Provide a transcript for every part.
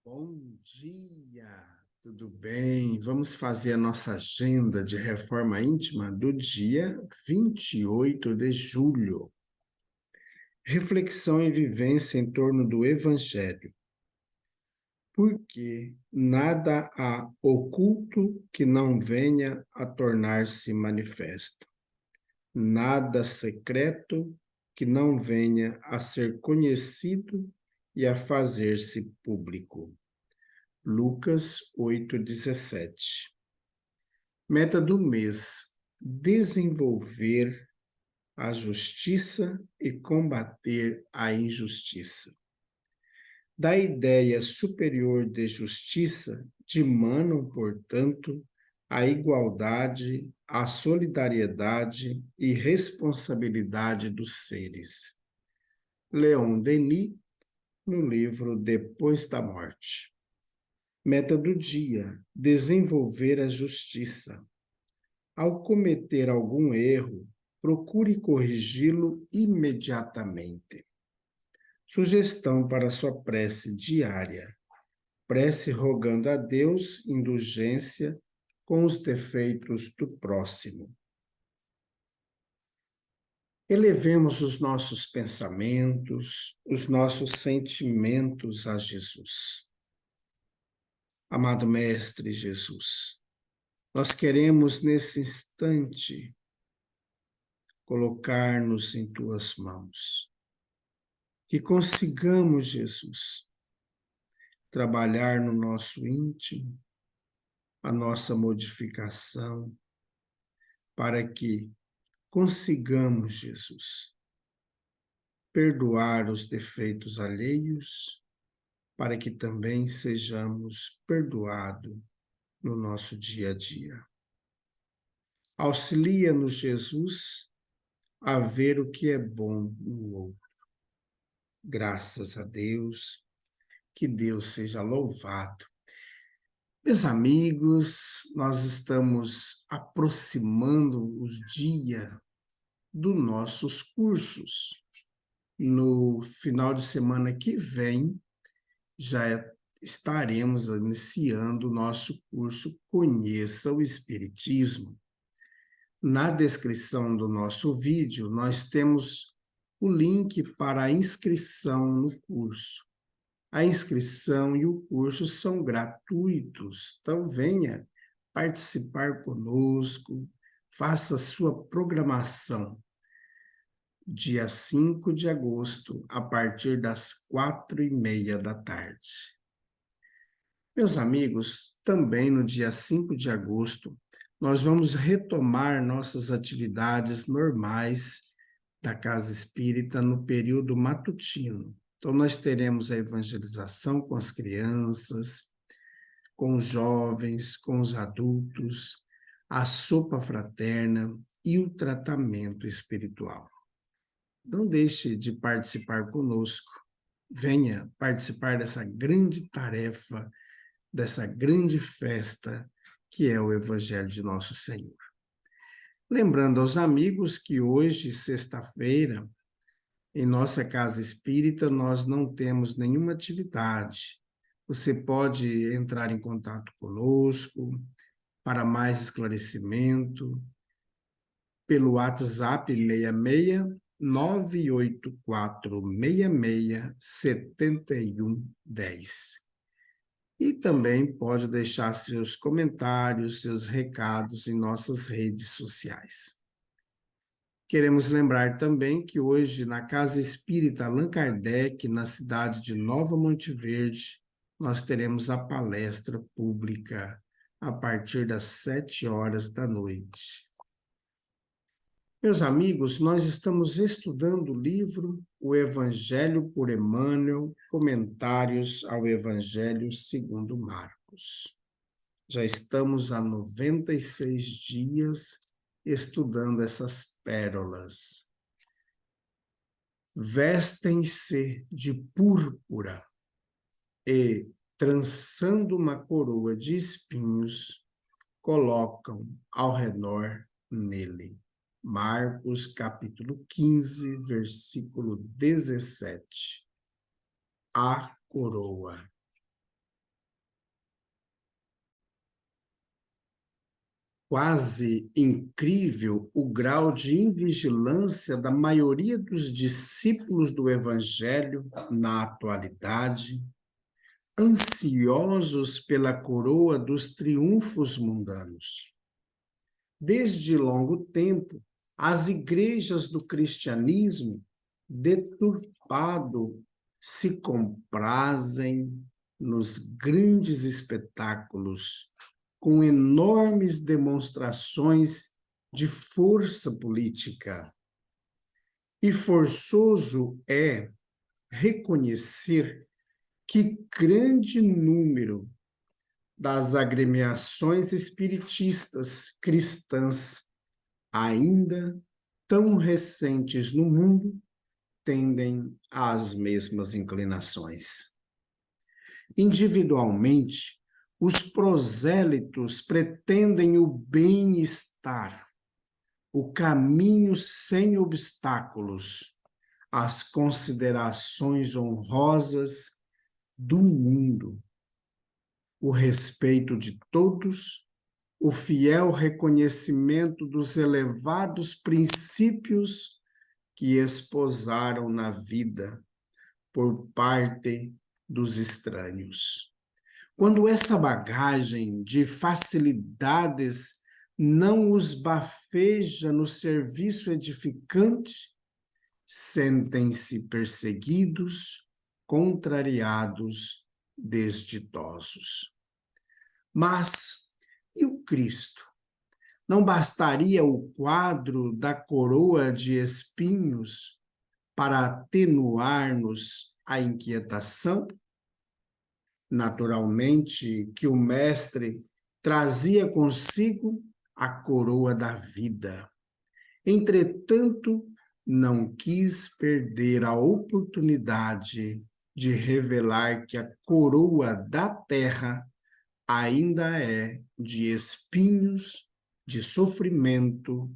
Bom dia, tudo bem? Vamos fazer a nossa agenda de reforma íntima do dia 28 de julho. Reflexão e vivência em torno do Evangelho. Porque nada há oculto que não venha a tornar-se manifesto, nada secreto que não venha a ser conhecido e a fazer-se público. Lucas 8:17. Meta do mês: desenvolver a justiça e combater a injustiça. Da ideia superior de justiça dimanam, portanto, a igualdade, a solidariedade e responsabilidade dos seres. Leon Denis, no livro Depois da Morte. Meta do dia: desenvolver a justiça. Ao cometer algum erro, procure corrigi-lo imediatamente. Sugestão para sua prece diária: prece rogando a Deus indulgência com os defeitos do próximo. Elevemos os nossos pensamentos, os nossos sentimentos a Jesus. Amado Mestre Jesus, nós queremos nesse instante colocar-nos em tuas mãos. Que consigamos, Jesus, trabalhar no nosso íntimo, a nossa modificação, para que consigamos, Jesus, perdoar os defeitos alheios, para que também sejamos perdoados no nosso dia a dia. Auxilia-nos, Jesus, a ver o que é bom no outro. Graças a Deus, que Deus seja louvado. Meus amigos, nós estamos aproximando os dias dos nossos cursos. No final de semana que vem, já estaremos iniciando o nosso curso Conheça o Espiritismo. Na descrição do nosso vídeo, nós temos o link para a inscrição no curso. A inscrição e o curso são gratuitos, então venha participar conosco, faça sua programação. Dia 5 de agosto, a partir das 4:30 da tarde. Meus amigos, também no dia 5 de agosto, nós vamos retomar nossas atividades normais da Casa Espírita no período matutino. Então, nós teremos a evangelização com as crianças, com os jovens, com os adultos, a sopa fraterna e o tratamento espiritual. Não deixe de participar conosco. Venha participar dessa grande tarefa, dessa grande festa que é o Evangelho de Nosso Senhor. Lembrando aos amigos que hoje, sexta-feira, em nossa casa espírita, nós não temos nenhuma atividade. Você pode entrar em contato conosco para mais esclarecimento pelo WhatsApp 66 984 66 7110. E também pode deixar seus comentários, seus recados em nossas redes sociais. Queremos lembrar também que hoje, na Casa Espírita Allan Kardec, na cidade de Nova Monte Verde, nós teremos a palestra pública a partir das 7 horas da noite. Meus amigos, nós estamos estudando o livro O Evangelho por Emmanuel, Comentários ao Evangelho segundo Marcos. Já estamos há 96 dias estudando essas pérolas. Vestem-se de púrpura e, trançando uma coroa de espinhos, colocam ao redor nele. Marcos, capítulo 15, versículo 17. A coroa. quase incrível o grau de invigilância da maioria dos discípulos do Evangelho na atualidade, ansiosos pela coroa dos triunfos mundanos. Desde longo tempo, as igrejas do cristianismo, deturpado, se comprazem nos grandes espetáculos, com enormes demonstrações de força política. E forçoso é reconhecer que grande número das agremiações espiritistas cristãs, ainda tão recentes no mundo, tendem às mesmas inclinações. Individualmente, os prosélitos pretendem o bem-estar, o caminho sem obstáculos, as considerações honrosas do mundo, o respeito de todos, o fiel reconhecimento dos elevados princípios que esposaram na vida por parte dos estranhos. Quando essa bagagem de facilidades não os bafeja no serviço edificante, sentem-se perseguidos, contrariados, desditosos. Mas e o Cristo? Não bastaria o quadro da coroa de espinhos para atenuar-nos a inquietação? Naturalmente que o Mestre trazia consigo a coroa da vida. Entretanto, não quis perder a oportunidade de revelar que a coroa da terra ainda é de espinhos, de sofrimento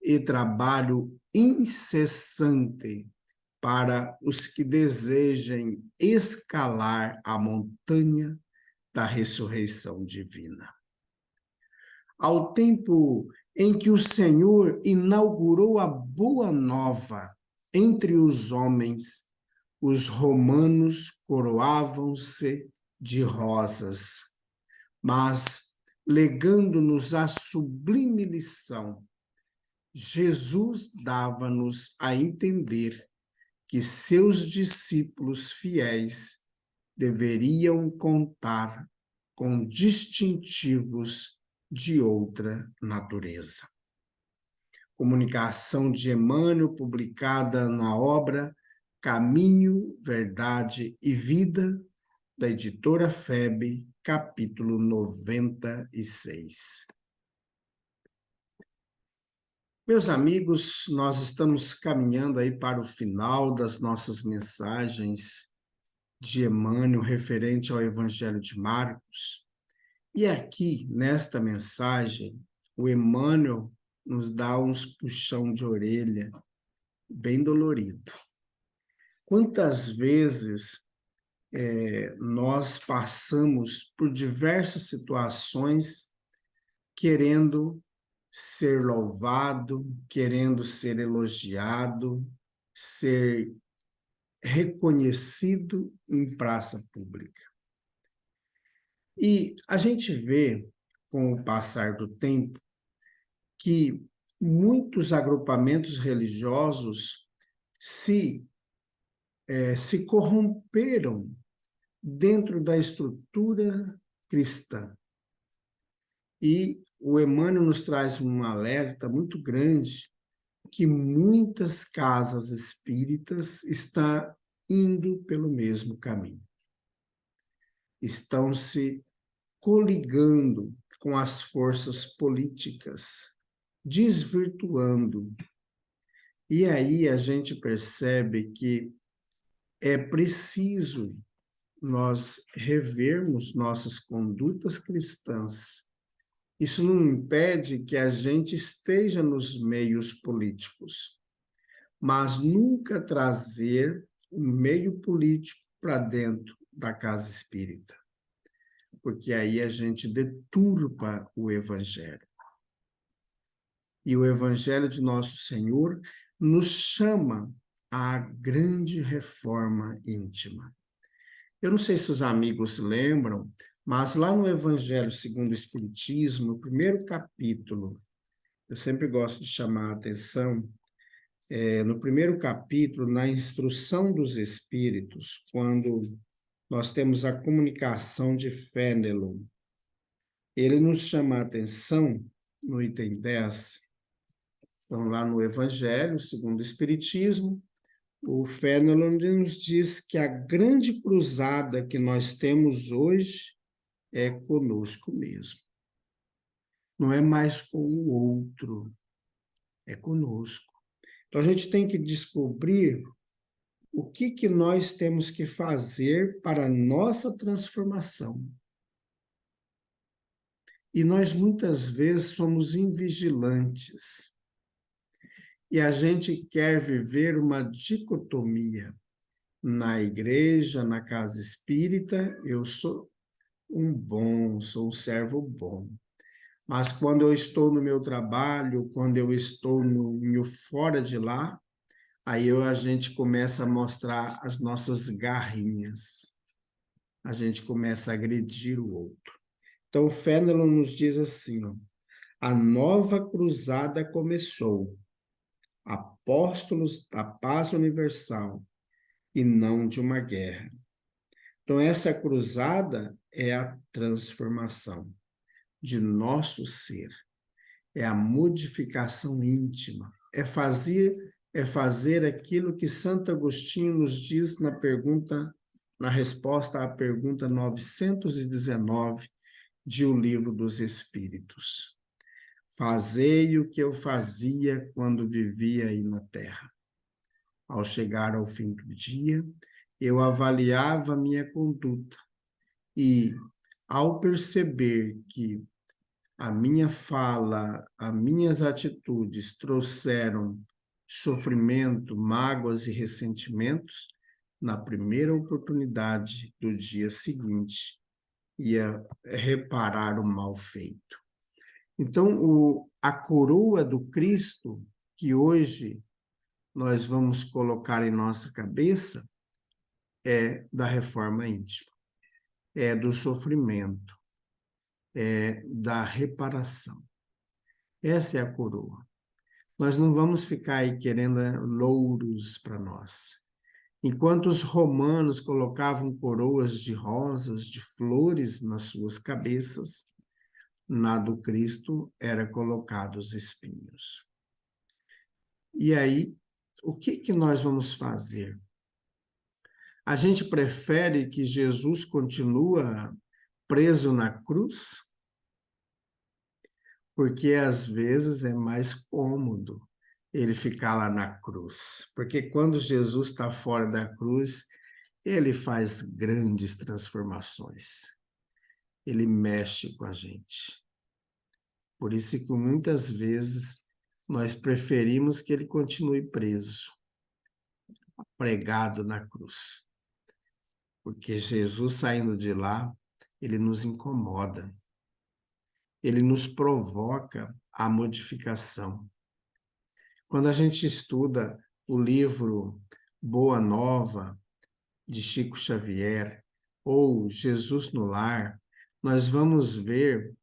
e trabalho incessante para os que desejem escalar a montanha da ressurreição divina. Ao tempo em que o Senhor inaugurou a boa nova entre os homens, os romanos coroavam-se de rosas, mas, legando-nos a sublime lição, Jesus dava-nos a entender que seus discípulos fiéis deveriam contar com distintivos de outra natureza. Comunicação de Emmanuel, publicada na obra Caminho, Verdade e Vida, da editora FEB, capítulo 96. Meus amigos, nós estamos caminhando aí para o final das nossas mensagens de Emmanuel referente ao Evangelho de Marcos. E aqui, nesta mensagem, o Emmanuel nos dá uns puxão de orelha bem dolorido. Quantas vezes nós passamos por diversas situações querendo ser louvado, querendo ser elogiado, ser reconhecido em praça pública. E a gente vê, com o passar do tempo, que muitos agrupamentos religiosos se corromperam dentro da estrutura cristã. E o Emmanuel nos traz um alerta muito grande que muitas casas espíritas estão indo pelo mesmo caminho. Estão se coligando com as forças políticas, desvirtuando. E aí a gente percebe que é preciso nós revermos nossas condutas cristãs. Isso não impede que a gente esteja nos meios políticos, mas nunca trazer o meio político para dentro da casa espírita, porque aí a gente deturpa o Evangelho. E o Evangelho de Nosso Senhor nos chama à grande reforma íntima. Eu não sei se os amigos lembram, mas lá no Evangelho segundo o Espiritismo, no primeiro capítulo, eu sempre gosto de chamar a atenção, no primeiro capítulo, na instrução dos Espíritos, quando nós temos a comunicação de Fénelon, ele nos chama a atenção, no item 10, então lá no Evangelho segundo o Espiritismo, o Fénelon nos diz que a grande cruzada que nós temos hoje é conosco mesmo. Não é mais com o outro, é conosco. Então a gente tem que descobrir o que nós temos que fazer para a nossa transformação. E nós muitas vezes somos invigilantes. E a gente quer viver uma dicotomia. Na igreja, na casa espírita, eu sou sou um servo bom. Mas quando eu estou no meu trabalho, quando eu estou fora de lá, aí a gente começa a mostrar as nossas garrinhas. A gente começa a agredir o outro. Então, o Fénelon nos diz assim, ó, a nova cruzada começou. Apóstolos da paz universal e não de uma guerra. Então, essa cruzada é a transformação de nosso ser, é a modificação íntima, é fazer aquilo que Santo Agostinho nos diz na resposta à pergunta 919 de O Livro dos Espíritos. Fazei o que eu fazia quando vivia aí na Terra. Ao chegar ao fim do dia, eu avaliava minha conduta e, ao perceber que a minha fala, as minhas atitudes trouxeram sofrimento, mágoas e ressentimentos, na primeira oportunidade do dia seguinte, ia reparar o mal feito. Então, a coroa do Cristo, que hoje nós vamos colocar em nossa cabeça, é da reforma íntima, é do sofrimento, é da reparação. Essa é a coroa. Nós não vamos ficar aí querendo louros para nós. Enquanto os romanos colocavam coroas de rosas, de flores nas suas cabeças, na do Cristo era colocado os espinhos. E aí, o que nós vamos fazer? A gente prefere que Jesus continue preso na cruz? Porque às vezes é mais cômodo ele ficar lá na cruz. Porque quando Jesus está fora da cruz, ele faz grandes transformações. Ele mexe com a gente. Por isso que muitas vezes nós preferimos que ele continue preso, pregado na cruz. Porque Jesus saindo de lá, ele nos incomoda. Ele nos provoca a modificação. Quando a gente estuda o livro Boa Nova, de Chico Xavier, ou Jesus no Lar, nós vamos ver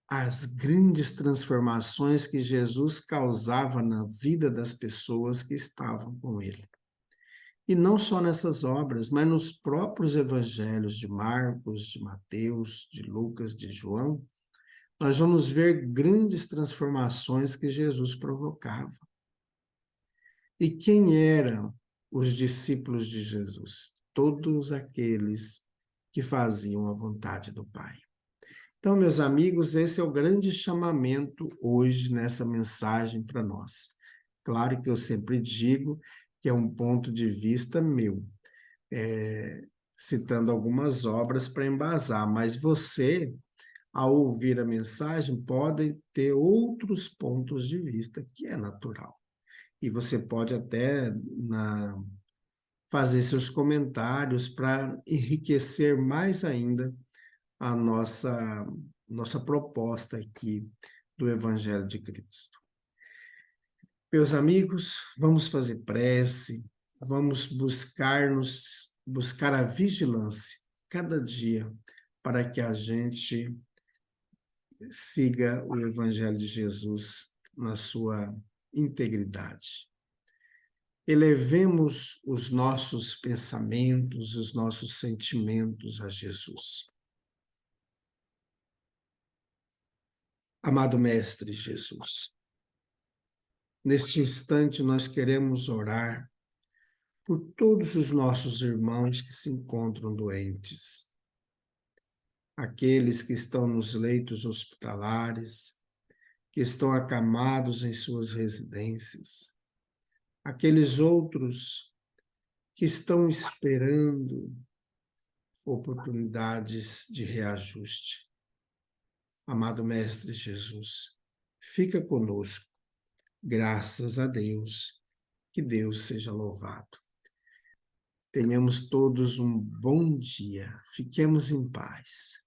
as grandes transformações que Jesus causava na vida das pessoas que estavam com ele. E não só nessas obras, mas nos próprios evangelhos de Marcos, de Mateus, de Lucas, de João, nós vamos ver grandes transformações que Jesus provocava. E quem eram os discípulos de Jesus? Todos aqueles que faziam a vontade do Pai. Então, meus amigos, esse é o grande chamamento hoje nessa mensagem para nós. Claro que eu sempre digo que é um ponto de vista meu, citando algumas obras para embasar, mas você, ao ouvir a mensagem, pode ter outros pontos de vista, que é natural. E você pode até fazer seus comentários para enriquecer mais ainda a nossa proposta aqui do Evangelho de Cristo. Meus amigos, vamos fazer prece, vamos buscar a vigilância cada dia para que a gente siga o Evangelho de Jesus na sua integridade. Elevemos os nossos pensamentos, os nossos sentimentos a Jesus. Amado Mestre Jesus, neste instante nós queremos orar por todos os nossos irmãos que se encontram doentes, aqueles que estão nos leitos hospitalares, que estão acamados em suas residências, aqueles outros que estão esperando oportunidades de reajuste. Amado Mestre Jesus, fica conosco, graças a Deus, que Deus seja louvado. Tenhamos todos um bom dia, fiquemos em paz.